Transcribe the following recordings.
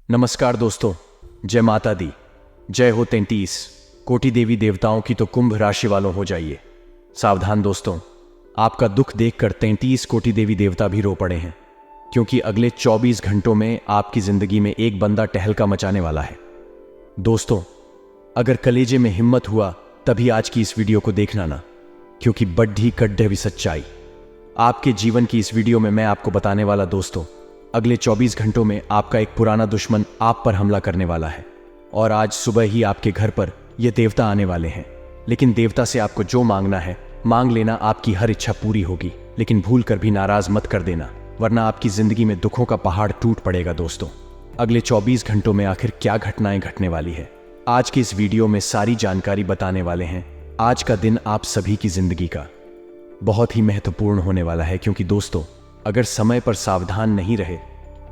नमस्कार दोस्तों, जय माता दी। जय हो 33 कोटि देवी देवताओं की, तो कुंभ राशि वालों हो जाइए सावधान दोस्तों। आपका दुख देखकर 33 कोटि देवी देवता भी रो पड़े हैं, क्योंकि अगले 24 घंटों में आपकी जिंदगी में एक बंदा टहलका मचाने वाला है। दोस्तों, अगर कलेजे में हिम्मत हुआ तभी आज की इस वीडियो को देखना ना, क्योंकि बड्ढी कड्ढे भी सच्चाई आपके जीवन की इस वीडियो में मैं आपको बताने वाला। दोस्तों, अगले 24 घंटों में आपका एक पुराना दुश्मन आप पर हमला करने वाला है, और आज सुबह ही आपके घर पर ये देवता आने वाले हैं। लेकिन देवता से आपको जो मांगना है मांग लेना, आपकी हर इच्छा पूरी होगी। लेकिन भूल कर भी नाराज मत कर देना, वरना आपकी जिंदगी में दुखों का पहाड़ टूट पड़ेगा। दोस्तों, अगले 24 घंटों में आखिर क्या घटनाएं घटने वाली है, आज की इस वीडियो में सारी जानकारी बताने वाले हैं। आज का दिन आप सभी की जिंदगी का बहुत ही महत्वपूर्ण होने वाला है, क्योंकि दोस्तों, अगर समय पर सावधान नहीं रहे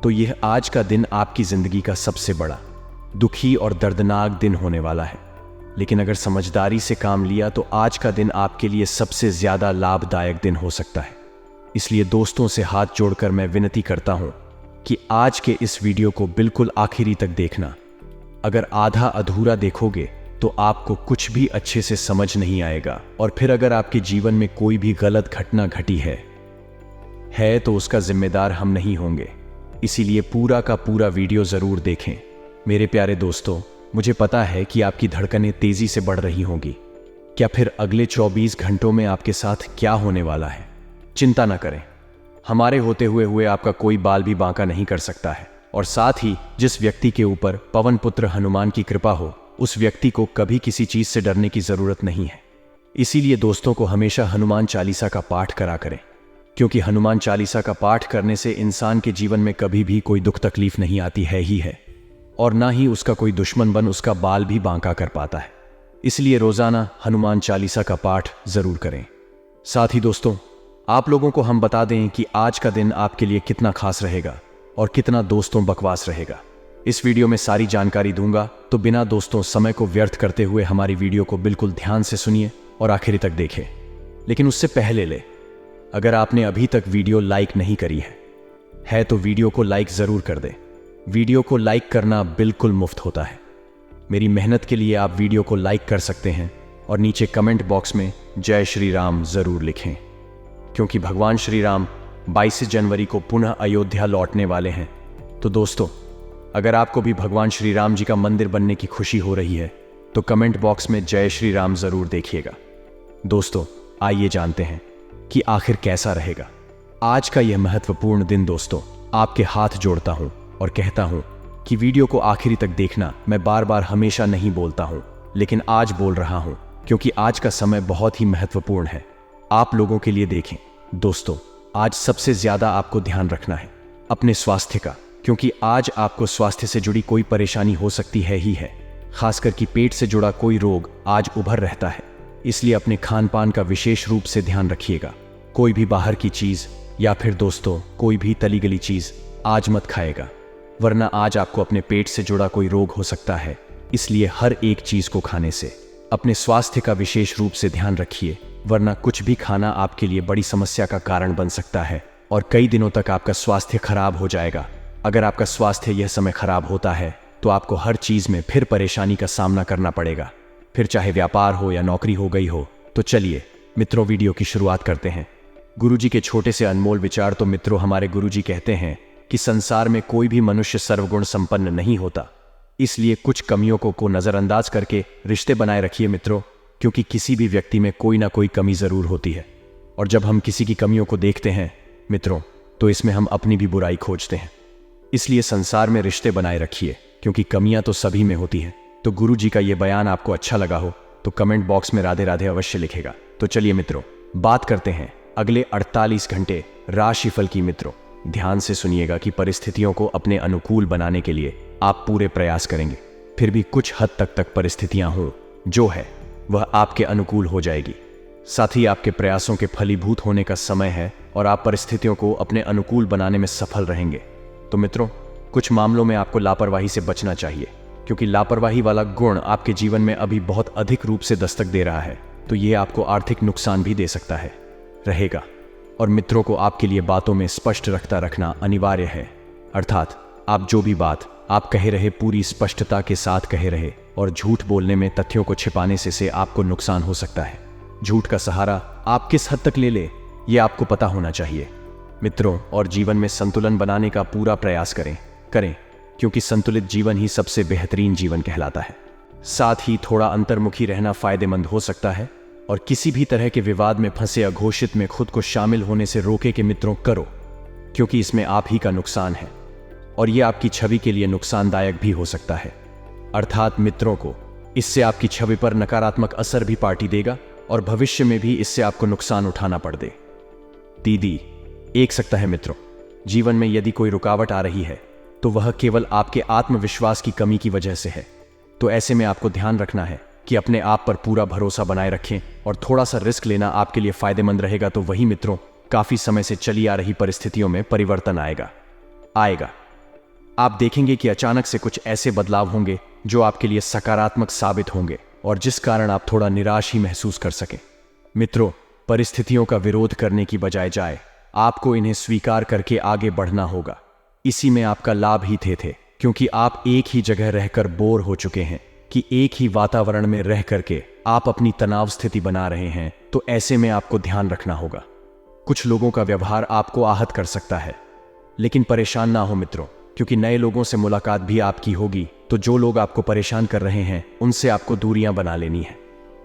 तो यह आज का दिन आपकी जिंदगी का सबसे बड़ा दुखी और दर्दनाक दिन होने वाला है। लेकिन अगर समझदारी से काम लिया तो आज का दिन आपके लिए सबसे ज्यादा लाभदायक दिन हो सकता है। इसलिए दोस्तों से हाथ जोड़कर मैं विनती करता हूं कि आज के इस वीडियो को बिल्कुल आखिरी तक देखना। अगर आधा अधूरा देखोगे तो आपको कुछ भी अच्छे से समझ नहीं आएगा, और फिर अगर आपके जीवन में कोई भी गलत घटना घटी है तो उसका जिम्मेदार हम नहीं होंगे। इसीलिए पूरा का पूरा वीडियो जरूर देखें। मेरे प्यारे दोस्तों, मुझे पता है कि आपकी धड़कनें तेजी से बढ़ रही होंगी। क्या फिर अगले 24 घंटों में आपके साथ क्या होने वाला है? चिंता न करें, हमारे होते हुए आपका कोई बाल भी बांका नहीं कर सकता है। और साथ ही जिस व्यक्ति के ऊपर पवन पुत्र हनुमान की कृपा हो, उस व्यक्ति को कभी किसी चीज से डरने की जरूरत नहीं है। इसीलिए दोस्तों को हमेशा हनुमान चालीसा का पाठ करा करें, क्योंकि हनुमान चालीसा का पाठ करने से इंसान के जीवन में कभी भी कोई दुख तकलीफ नहीं आती है, और ना ही उसका कोई दुश्मन बन उसका बाल भी बांका कर पाता है। इसलिए रोजाना हनुमान चालीसा का पाठ जरूर करें। साथ ही दोस्तों, आप लोगों को हम बता दें कि आज का दिन आपके लिए कितना खास रहेगा और कितना दोस्तों बकवास रहेगा। इस वीडियो में सारी जानकारी दूंगा, तो बिना दोस्तों समय को व्यर्थ करते हुए हमारी वीडियो को बिल्कुल ध्यान से सुनिए और आखिरी तक देखें। लेकिन उससे पहले अगर आपने अभी तक वीडियो लाइक नहीं करी है तो वीडियो को लाइक जरूर कर दें। वीडियो को लाइक करना बिल्कुल मुफ्त होता है। मेरी मेहनत के लिए आप वीडियो को लाइक कर सकते हैं और नीचे कमेंट बॉक्स में जय श्री राम जरूर लिखें, क्योंकि भगवान श्री राम 22 जनवरी को पुनः अयोध्या लौटने वाले हैं। तो दोस्तों, अगर आपको भी भगवान श्री राम जी का मंदिर बनने की खुशी हो रही है तो कमेंट बॉक्स में जय श्री राम जरूर देखिएगा। दोस्तों, आइए जानते हैं कि आखिर कैसा रहेगा आज का यह महत्वपूर्ण दिन। दोस्तों, आपके हाथ जोड़ता हूं और कहता हूं कि वीडियो को आखिरी तक देखना। मैं बार बार हमेशा नहीं बोलता हूं, लेकिन आज बोल रहा हूं, क्योंकि आज का समय बहुत ही महत्वपूर्ण है आप लोगों के लिए। देखें दोस्तों, आज सबसे ज्यादा आपको ध्यान रखना है अपने स्वास्थ्य का, क्योंकि आज आपको स्वास्थ्य से जुड़ी कोई परेशानी हो सकती है। खासकर कि पेट से जुड़ा कोई रोग आज उभर रहता है। इसलिए अपने खान पान का विशेष रूप से ध्यान रखिएगा। कोई भी बाहर की चीज या फिर दोस्तों कोई भी तली गली चीज आज मत खाएगा, वरना आज आपको अपने पेट से जुड़ा कोई रोग हो सकता है। इसलिए हर एक चीज को खाने से अपने स्वास्थ्य का विशेष रूप से ध्यान रखिए, वरना कुछ भी खाना आपके लिए बड़ी समस्या का कारण बन सकता है और कई दिनों तक आपका स्वास्थ्य खराब हो जाएगा। अगर आपका स्वास्थ्य यह समय खराब होता है तो आपको हर चीज में फिर परेशानी का सामना करना पड़ेगा, फिर चाहे व्यापार हो या नौकरी हो गई हो। तो चलिए मित्रों, वीडियो की शुरुआत करते हैं। गुरुजी के छोटे से अनमोल विचार। तो मित्रों, हमारे गुरुजी कहते हैं कि संसार में कोई भी मनुष्य सर्वगुण संपन्न नहीं होता, इसलिए कुछ कमियों को नजरअंदाज करके रिश्ते बनाए रखिए मित्रों, क्योंकि किसी भी व्यक्ति में कोई ना कोई कमी जरूर होती है। और जब हम किसी की कमियों को देखते हैं मित्रों, तो इसमें हम अपनी भी बुराई खोजते हैं। इसलिए संसार में रिश्ते बनाए रखिए, क्योंकि कमियां तो सभी में होती हैं। तो गुरु जी का यह बयान आपको अच्छा लगा हो तो कमेंट बॉक्स में राधे राधे अवश्य लिखेगा। तो चलिए मित्रों, बात करते हैं अगले 48 घंटे राशिफल की। मित्रों, ध्यान से सुनिएगा कि परिस्थितियों को अपने अनुकूल बनाने के लिए आप पूरे प्रयास करेंगे। फिर भी कुछ हद तक परिस्थितियां हों जो है वह आपके अनुकूल हो जाएगी। साथ ही आपके प्रयासों के फलीभूत होने का समय है और आप परिस्थितियों को अपने अनुकूल बनाने में सफल रहेंगे। तो मित्रों, कुछ मामलों में आपको लापरवाही से बचना चाहिए, क्योंकि लापरवाही वाला गुण आपके जीवन में अभी बहुत अधिक रूप से दस्तक दे रहा है। तो यह आपको आर्थिक नुकसान भी दे सकता है रहेगा। और मित्रों को आपके लिए बातों में स्पष्ट रखना अनिवार्य है, अर्थात आप जो भी बात आप कहे रहे, पूरी स्पष्टता के साथ कहे रहे, और झूठ बोलने में, तथ्यों को छिपाने से आपको नुकसान हो सकता है। झूठ का सहारा आप किस हद तक ले ले, ये आपको पता होना चाहिए मित्रों। और जीवन में संतुलन बनाने का पूरा प्रयास करें, क्योंकि संतुलित जीवन ही सबसे बेहतरीन जीवन कहलाता है। साथ ही थोड़ा अंतर्मुखी रहना फायदेमंद हो सकता है, और किसी भी तरह के विवाद में फंसे अघोषित में खुद को शामिल होने से रोके के मित्रों करो, क्योंकि इसमें आप ही का नुकसान है, और यह आपकी छवि के लिए नुकसानदायक भी हो सकता है। अर्थात मित्रों को इससे आपकी छवि पर नकारात्मक असर भी पार्टी देगा, और भविष्य में भी इससे आपको नुकसान उठाना पड़ दे। दीदी एक सकता है मित्रों, जीवन में यदि कोई रुकावट आ रही है तो वह केवल आपके आत्मविश्वास की कमी की वजह से है। तो ऐसे में आपको ध्यान रखना है कि अपने आप पर पूरा भरोसा बनाए रखें, और थोड़ा सा रिस्क लेना आपके लिए फायदेमंद रहेगा। तो वही मित्रों, काफी समय से चली आ रही परिस्थितियों में परिवर्तन आएगा। आप देखेंगे कि अचानक से कुछ ऐसे बदलाव होंगे जो आपके लिए सकारात्मक साबित होंगे, और जिस कारण आप थोड़ा निराश ही महसूस कर सकें। मित्रों, परिस्थितियों का विरोध करने की बजाय आपको इन्हें स्वीकार करके आगे बढ़ना होगा। इसी में आपका लाभ ही थे, क्योंकि आप एक ही जगह रहकर बोर हो चुके हैं, कि एक ही वातावरण में रह करके आप अपनी तनाव स्थिति बना रहे हैं। तो ऐसे में आपको ध्यान रखना होगा। कुछ लोगों का व्यवहार आपको आहत कर सकता है, लेकिन परेशान ना हो मित्रों, क्योंकि नए लोगों से मुलाकात भी आपकी होगी। तो जो लोग आपको परेशान कर रहे हैं उनसे आपको दूरियां बना लेनी है।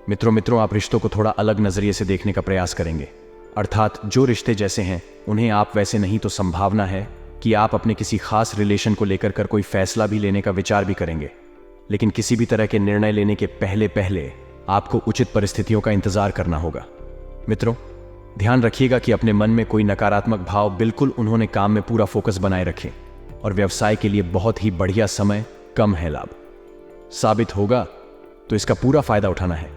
मित्रों, आप रिश्तों को थोड़ा अलग नजरिए से देखने का प्रयास करेंगे। अर्थात जो रिश्ते जैसे हैं उन्हें आप वैसे नहीं, तो संभावना है कि आप अपने किसी खास रिलेशन को लेकर कोई फैसला भी लेने का विचार भी करेंगे। लेकिन किसी भी तरह के निर्णय लेने के पहले आपको उचित परिस्थितियों का इंतजार करना होगा। मित्रों, ध्यान रखिएगा कि अपने मन में कोई नकारात्मक भाव बिल्कुल उन्होंने काम में पूरा फोकस बनाए रखें, और व्यवसाय के लिए बहुत ही बढ़िया समय, कम है लाभ साबित होगा, तो इसका पूरा फायदा उठाना है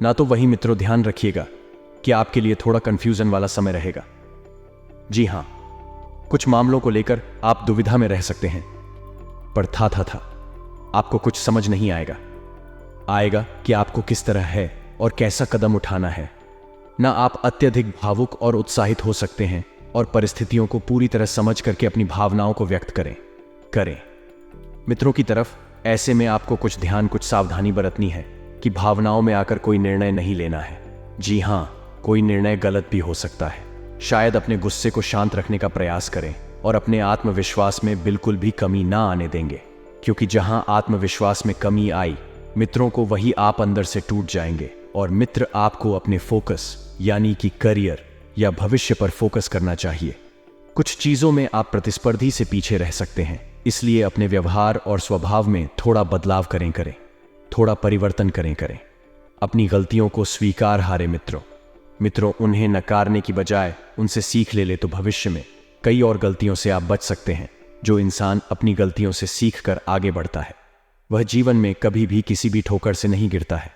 ना। तो वही मित्रों, ध्यान रखिएगा कि आपके लिए थोड़ा कंफ्यूजन वाला समय रहेगा। जी हां, कुछ मामलों को लेकर आप दुविधा में रह सकते हैं, पर था आपको कुछ समझ नहीं आएगा कि आपको किस तरह है और कैसा कदम उठाना है ना। आप अत्यधिक भावुक और उत्साहित हो सकते हैं, और परिस्थितियों को पूरी तरह समझ करके अपनी भावनाओं को व्यक्त करें मित्रों की तरफ। ऐसे में आपको कुछ ध्यान, कुछ सावधानी बरतनी है कि भावनाओं में आकर कोई निर्णय नहीं लेना है। जी हां, कोई निर्णय गलत भी हो सकता है। शायद अपने गुस्से को शांत रखने का प्रयास करें, और अपने आत्मविश्वास में बिल्कुल भी कमी ना आने देंगे, क्योंकि जहां आत्मविश्वास में कमी आई मित्रों को, वही आप अंदर से टूट जाएंगे। और मित्र, आपको अपने फोकस यानी कि करियर या भविष्य पर फोकस करना चाहिए। कुछ चीजों में आप प्रतिस्पर्धी से पीछे रह सकते हैं, इसलिए अपने व्यवहार और स्वभाव में थोड़ा बदलाव करें, थोड़ा परिवर्तन करें। अपनी गलतियों को स्वीकार हारे मित्रों, उन्हें नकारने की बजाय उनसे सीख ले तो भविष्य में कई और गलतियों से आप बच सकते हैं। जो इंसान अपनी गलतियों से सीख कर आगे बढ़ता है वह जीवन में कभी भी किसी भी ठोकर से नहीं गिरता है।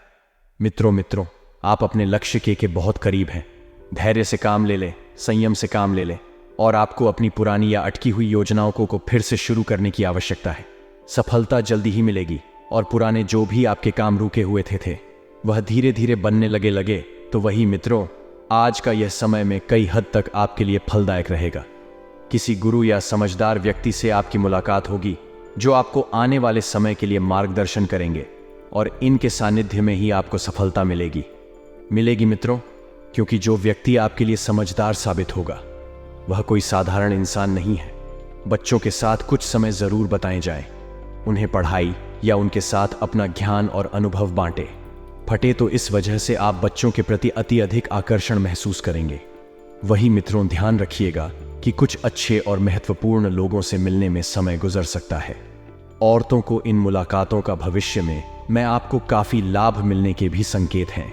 मित्रों, आप अपने लक्ष्य के बहुत करीब हैं। धैर्य से काम ले लें, संयम से काम ले लें, और आपको अपनी पुरानी या अटकी हुई योजनाओं को फिर से शुरू करने की आवश्यकता है। सफलता जल्दी ही मिलेगी, और पुराने जो भी आपके काम रुके हुए थे वह धीरे धीरे बनने लगे। तो वही मित्रों, आज का यह समय में कई हद तक आपके लिए फलदायक रहेगा। किसी गुरु या समझदार व्यक्ति से आपकी मुलाकात होगी जो आपको आने वाले समय के लिए मार्गदर्शन करेंगे, और इनके सानिध्य में ही आपको सफलता मिलेगी मित्रों, क्योंकि जो व्यक्ति आपके लिए समझदार साबित होगा वह कोई साधारण इंसान नहीं है। बच्चों के साथ कुछ समय जरूर बिताएं जाएं, उन्हें पढ़ाई या उनके साथ अपना ज्ञान और अनुभव बांटें। तो इस वजह से आप बच्चों के प्रति अधिक आकर्षण महसूस करेंगे। वही मित्रों, ध्यान रखिएगा कि कुछ अच्छे और महत्वपूर्ण लोगों से मिलने में समय गुजर सकता है। औरतों को इन मुलाकातों का भविष्य में आपको काफी लाभ मिलने के भी संकेत हैं,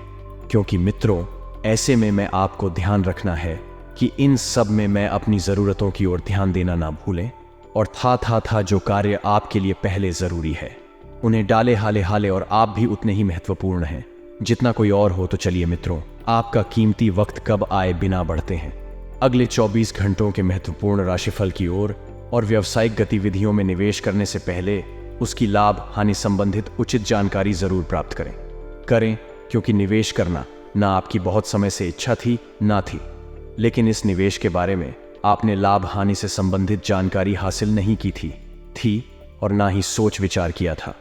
क्योंकि मित्रों, ऐसे में मैं आपको ध्यान रखना है कि इन सब में मैं अपनी जरूरतों की ओर ध्यान देना ना भूलें, और था जो कार्य आपके लिए पहले जरूरी है उन्हें डाले हाले, और आप भी उतने ही महत्वपूर्ण हैं जितना कोई और हो। तो चलिए मित्रों, आपका कीमती वक्त कब आए बिना बढ़ते हैं अगले 24 घंटों के महत्वपूर्ण राशिफल की ओर, और व्यावसायिक गतिविधियों में निवेश करने से पहले उसकी लाभ हानि संबंधित उचित जानकारी जरूर प्राप्त करें, क्योंकि निवेश करना ना आपकी बहुत समय से इच्छा थी ना थी, लेकिन इस निवेश के बारे में आपने लाभ हानि से संबंधित जानकारी हासिल नहीं की थी और ना ही सोच विचार किया था।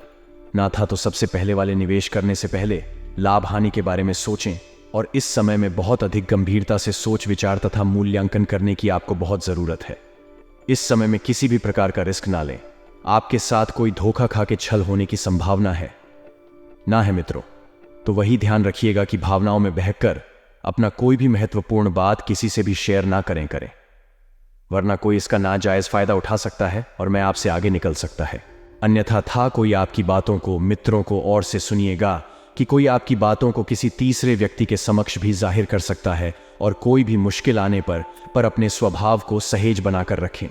ना था तो सबसे पहले वाले निवेश करने से पहले लाभ हानि के बारे में सोचें और इस समय में बहुत अधिक गंभीरता से सोच विचार तथा मूल्यांकन करने की आपको बहुत जरूरत है। इस समय में किसी भी प्रकार का रिस्क ना लें। आपके साथ कोई धोखा खा के छल होने की संभावना है ना है मित्रों, तो वही ध्यान रखिएगा कि भावनाओं में बहकर अपना कोई भी महत्वपूर्ण बात किसी से भी शेयर ना करें, वरना कोई इसका नाजायज फायदा उठा सकता है और मैं आपसे आगे निकल सकता है। अन्यथा कोई आपकी बातों को मित्रों को और से सुनिएगा कि कोई आपकी बातों को किसी तीसरे व्यक्ति के समक्ष भी जाहिर कर सकता है और कोई भी मुश्किल आने पर अपने स्वभाव को सहेज बनाकर रखें।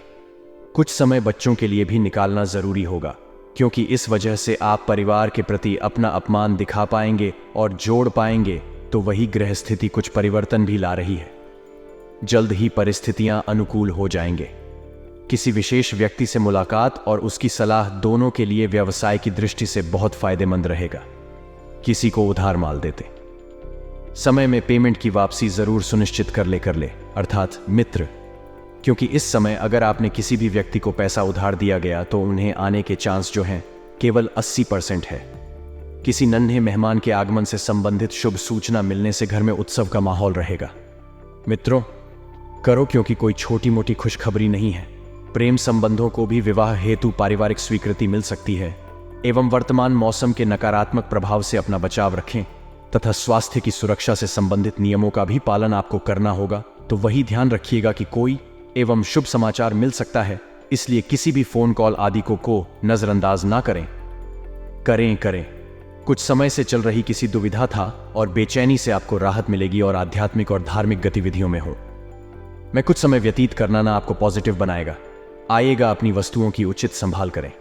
कुछ समय बच्चों के लिए भी निकालना जरूरी होगा, क्योंकि इस वजह से आप परिवार के प्रति अपना अपमान दिखा पाएंगे और जोड़ पाएंगे, तो वही ग्रह स्थिति कुछ परिवर्तन भी ला रही है। जल्द ही परिस्थितियां अनुकूल हो जाएंगे। किसी विशेष व्यक्ति से मुलाकात और उसकी सलाह दोनों के लिए व्यवसाय की दृष्टि से बहुत फायदेमंद रहेगा। किसी को उधार माल देते समय में पेमेंट की वापसी जरूर सुनिश्चित कर ले, अर्थात मित्र, क्योंकि इस समय अगर आपने किसी भी व्यक्ति को पैसा उधार दिया गया तो उन्हें आने के चांस जो हैं केवल 80% है। किसी नन्हे मेहमान के आगमन से संबंधित शुभ सूचना मिलने से घर में उत्सव का माहौल रहेगा। मित्रों, करो, क्योंकि कोई छोटी मोटी खुशखबरी नहीं है। प्रेम संबंधों को भी विवाह हेतु पारिवारिक स्वीकृति मिल सकती है। एवं वर्तमान मौसम के नकारात्मक प्रभाव से अपना बचाव रखें तथा स्वास्थ्य की सुरक्षा से संबंधित नियमों का भी पालन आपको करना होगा। तो वही ध्यान रखिएगा कि कोई एवं शुभ समाचार मिल सकता है, इसलिए किसी भी फोन कॉल आदि को नजरअंदाज ना करें। कुछ समय से चल रही किसी दुविधा था और बेचैनी से आपको राहत मिलेगी और आध्यात्मिक और धार्मिक गतिविधियों में हो मैं कुछ समय व्यतीत करना ना आपको पॉजिटिव बनाएगा। आइएगा अपनी वस्तुओं की उचित संभाल करें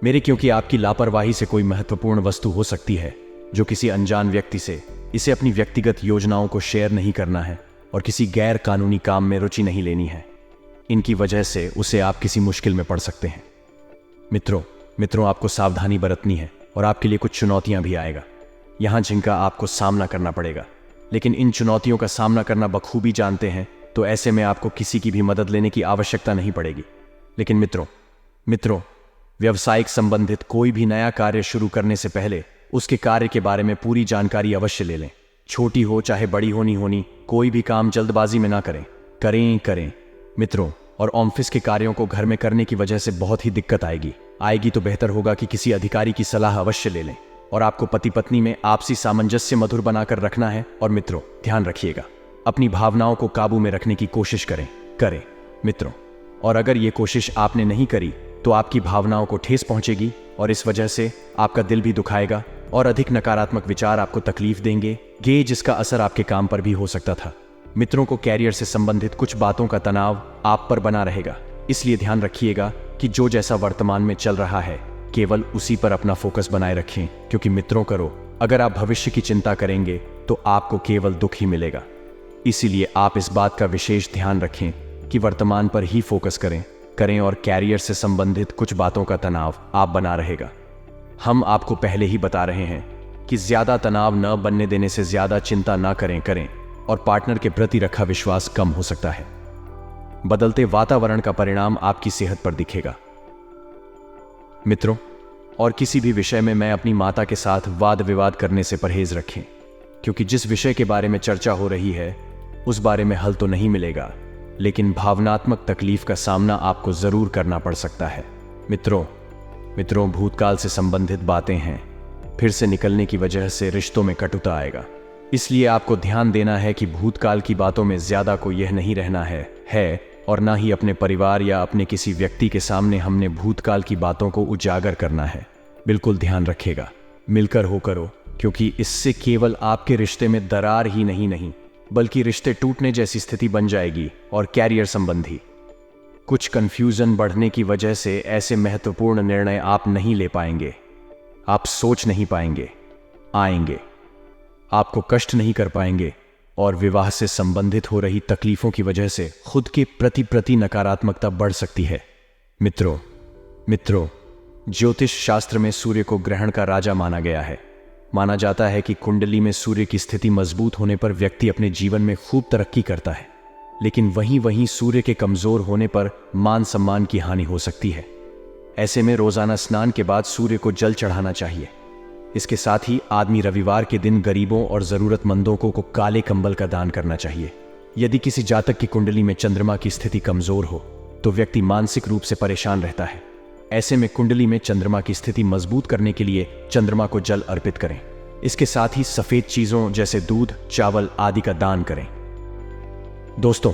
मेरे, क्योंकि आपकी लापरवाही से कोई महत्वपूर्ण वस्तु हो सकती है जो किसी अनजान व्यक्ति से इसे अपनी व्यक्तिगत योजनाओं को शेयर नहीं करना है और किसी गैर कानूनी काम में रुचि नहीं लेनी है। इनकी वजह से उसे आप किसी मुश्किल में पड़ सकते हैं। मित्रों, आपको सावधानी बरतनी है और आपके लिए कुछ चुनौतियां भी आएगा यहां जिनका आपको सामना करना पड़ेगा, लेकिन इन चुनौतियों का सामना करना बखूबी जानते हैं, तो ऐसे में आपको किसी की भी मदद लेने की आवश्यकता नहीं पड़ेगी। लेकिन मित्रों, व्यवसायिक संबंधित कोई भी नया कार्य शुरू करने से पहले उसके कार्य के बारे में पूरी जानकारी अवश्य ले लें। छोटी हो चाहे बड़ी होनी, कोई भी काम जल्दबाजी में ना करें मित्रों। और ऑफिस के कार्यों को घर में करने की वजह से बहुत ही दिक्कत आएगी तो बेहतर होगा कि किसी अधिकारी की सलाह अवश्य ले लें। और आपको पति पत्नी में आपसी सामंजस्य मधुर बनाकर रखना है। और मित्रों, ध्यान रखिएगा, अपनी भावनाओं को काबू में रखने की कोशिश करें मित्रों। और अगर ये कोशिश आपने नहीं करी तो आपकी भावनाओं को ठेस पहुंचेगी और इस वजह से आपका दिल भी दुखाएगा और अधिक नकारात्मक विचार आपको तकलीफ देंगे, जिसका असर आपके काम पर भी हो सकता था। मित्रों को कैरियर से संबंधित कुछ बातों का तनाव आप पर बना रहेगा, इसलिए ध्यान रखिएगा कि जो जैसा वर्तमान में चल रहा है केवल उसी पर अपना फोकस बनाए रखें, क्योंकि मित्रों अगर आप भविष्य की चिंता करेंगे तो आपको केवल दुख ही मिलेगा। इसीलिए आप इस बात का विशेष ध्यान रखें कि वर्तमान पर ही फोकस करें और कैरियर से संबंधित कुछ बातों का तनाव आप बना रहेगा। हम आपको पहले ही बता रहे हैं कि ज्यादा तनाव न बनने देने से ज्यादा चिंता ना करें और पार्टनर के प्रति रखा विश्वास कम हो सकता है। बदलते वातावरण का परिणाम आपकी सेहत पर दिखेगा। मित्रों, और किसी भी विषय में मैं अपनी माता के साथ वाद विवाद करने से परहेज रखें, क्योंकि जिस विषय के बारे में चर्चा हो रही है उस बारे में हल तो नहीं मिलेगा, लेकिन भावनात्मक तकलीफ का सामना आपको जरूर करना पड़ सकता है। मित्रों, भूतकाल से संबंधित बातें हैं, फिर से निकलने की वजह से रिश्तों में कटुता आएगा। इसलिए आपको ध्यान देना है कि भूतकाल की बातों में ज्यादा को यह नहीं रहना है और ना ही अपने परिवार या अपने किसी व्यक्ति के सामने हमने भूतकाल की बातों को उजागर करना है। बिल्कुल ध्यान रखेगा, मिलकर हो करो, क्योंकि इससे केवल आपके रिश्ते में दरार ही नहीं बल्कि रिश्ते टूटने जैसी स्थिति बन जाएगी और कैरियर संबंधी कुछ कंफ्यूजन बढ़ने की वजह से ऐसे महत्वपूर्ण निर्णय आप नहीं ले पाएंगे, आप सोच नहीं पाएंगे, आपको कष्ट नहीं कर पाएंगे और विवाह से संबंधित हो रही तकलीफों की वजह से खुद के प्रति नकारात्मकता बढ़ सकती है। मित्रों, ज्योतिष शास्त्र में सूर्य को ग्रहण का राजा माना गया है। माना जाता है कि कुंडली में सूर्य की स्थिति मजबूत होने पर व्यक्ति अपने जीवन में खूब तरक्की करता है, लेकिन वहीं सूर्य के कमजोर होने पर मान सम्मान की हानि हो सकती है। ऐसे में रोजाना स्नान के बाद सूर्य को जल चढ़ाना चाहिए। इसके साथ ही आदमी रविवार के दिन गरीबों और जरूरतमंदों को काले कंबल का दान करना चाहिए। यदि किसी जातक की कुंडली में चंद्रमा की स्थिति कमजोर हो तो व्यक्ति मानसिक रूप से परेशान रहता है। ऐसे में कुंडली में चंद्रमा की स्थिति मजबूत करने के लिए चंद्रमा को जल अर्पित करें। इसके साथ ही सफेद चीजों जैसे दूध, चावल आदि का दान करें। दोस्तों,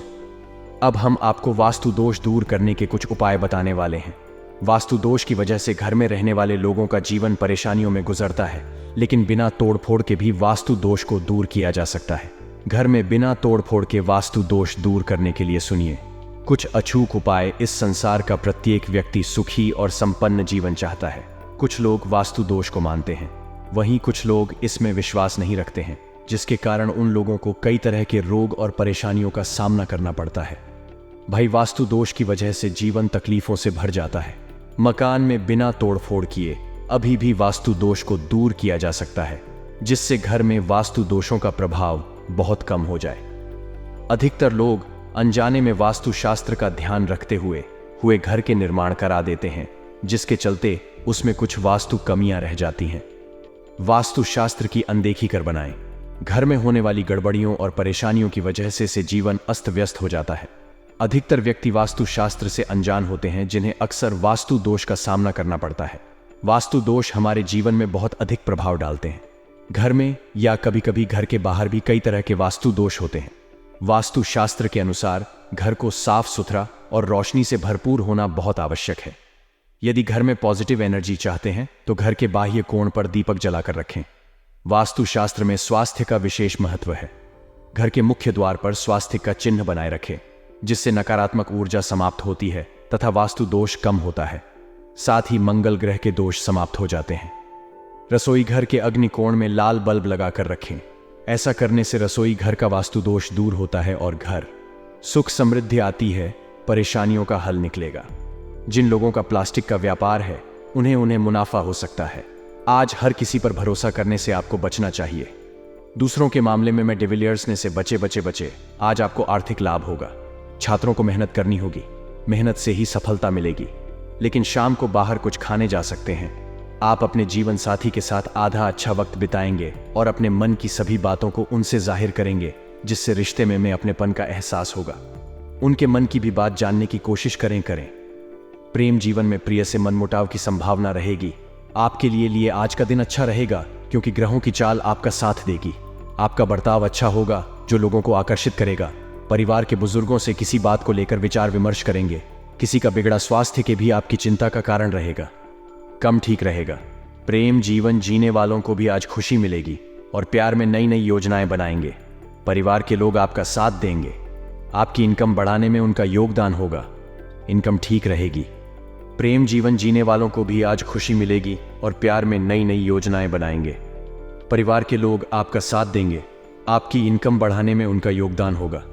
अब हम आपको वास्तु दोष दूर करने के कुछ उपाय बताने वाले हैं। वास्तु दोष की वजह से घर में रहने वाले लोगों का जीवन परेशानियों में गुजरता है, लेकिन बिना तोड़फोड़ के भी वास्तु दोष को दूर किया जा सकता है। घर में बिना तोड़फोड़ के वास्तु दोष दूर करने के लिए सुनिए कुछ अचूक उपाय। इस संसार का प्रत्येक व्यक्ति सुखी और संपन्न जीवन चाहता है। कुछ लोग वास्तु दोष को मानते हैं, वहीं कुछ लोग इसमें विश्वास नहीं रखते हैं, जिसके कारण उन लोगों को कई तरह के रोग और परेशानियों का सामना करना पड़ता है। भाई, वास्तु दोष की वजह से जीवन तकलीफों से भर जाता है। मकान में बिना तोड़फोड़ किए अभी भी वास्तु दोष को दूर किया जा सकता है, जिससे घर में वास्तु दोषों का प्रभाव बहुत कम हो जाए। अधिकतर लोग अनजाने में वास्तु शास्त्र का ध्यान रखते हुए घर के निर्माण करा देते हैं, जिसके चलते उसमें कुछ वास्तु कमियां रह जाती हैं। वास्तु शास्त्र की अनदेखी कर बनाएं। घर में होने वाली गड़बड़ियों और परेशानियों की वजह से जीवन अस्त व्यस्त हो जाता है। अधिकतर व्यक्ति वास्तु शास्त्र से अनजान होते हैं, जिन्हें अक्सर वास्तु दोष का सामना करना पड़ता है। वास्तु दोष हमारे जीवन में बहुत अधिक प्रभाव डालते हैं। घर में या कभी कभी घर के बाहर भी कई तरह के वास्तु दोष होते हैं। वास्तु शास्त्र के अनुसार घर को साफ सुथरा और रोशनी से भरपूर होना बहुत आवश्यक है। यदि घर में पॉजिटिव एनर्जी चाहते हैं तो घर के बाह्य कोण पर दीपक जलाकर रखें। वास्तु शास्त्र में स्वास्थ्य का विशेष महत्व है। घर के मुख्य द्वार पर स्वास्थ्य का चिन्ह बनाए रखें, जिससे नकारात्मक ऊर्जा समाप्त होती है तथा वास्तु दोष कम होता है। साथ ही मंगल ग्रह के दोष समाप्त हो जाते हैं। रसोई घर के अग्नि कोण में लाल बल्ब लगाकर रखें। ऐसा करने से रसोई घर का वास्तु दोष दूर होता है और घर सुख समृद्धि आती है, परेशानियों का हल निकलेगा। जिन लोगों का प्लास्टिक का व्यापार है उन्हें मुनाफा हो सकता है। आज हर किसी पर भरोसा करने से आपको बचना चाहिए। दूसरों के मामले में मैं डिविलियर्सने से बचे। आज आपको आर्थिक लाभ होगा। छात्रों को मेहनत करनी होगी, मेहनत से ही सफलता मिलेगी। लेकिन शाम को बाहर कुछ खाने जा सकते हैं। आप अपने जीवन साथी के साथ आधा अच्छा वक्त बिताएंगे और अपने मन की सभी बातों को उनसे जाहिर करेंगे, जिससे रिश्ते में अपनेपन का एहसास होगा। उनके मन की भी बात जानने की कोशिश करें। प्रेम जीवन में प्रिय से मनमुटाव की संभावना रहेगी। आपके लिए आज का दिन अच्छा रहेगा, क्योंकि ग्रहों की चाल आपका साथ देगी। आपका बर्ताव अच्छा होगा, जो लोगों को आकर्षित करेगा। परिवार के बुजुर्गों से किसी बात को लेकर विचार विमर्श करेंगे। किसी का बिगड़ा स्वास्थ्य के भी आपकी चिंता का कारण रहेगा। कम ठीक रहेगा। प्रेम जीवन जीने वालों को भी आज खुशी मिलेगी और प्यार में नई योजनाएं बनाएंगे। परिवार के लोग आपका साथ देंगे। आपकी इनकम बढ़ाने में उनका योगदान होगा। इनकम ठीक रहेगी। प्रेम जीवन जीने वालों को भी आज खुशी मिलेगी और प्यार में नई योजनाएं बनाएंगे। परिवार के लोग आपका साथ देंगे। आपकी इनकम बढ़ाने में उनका योगदान होगा।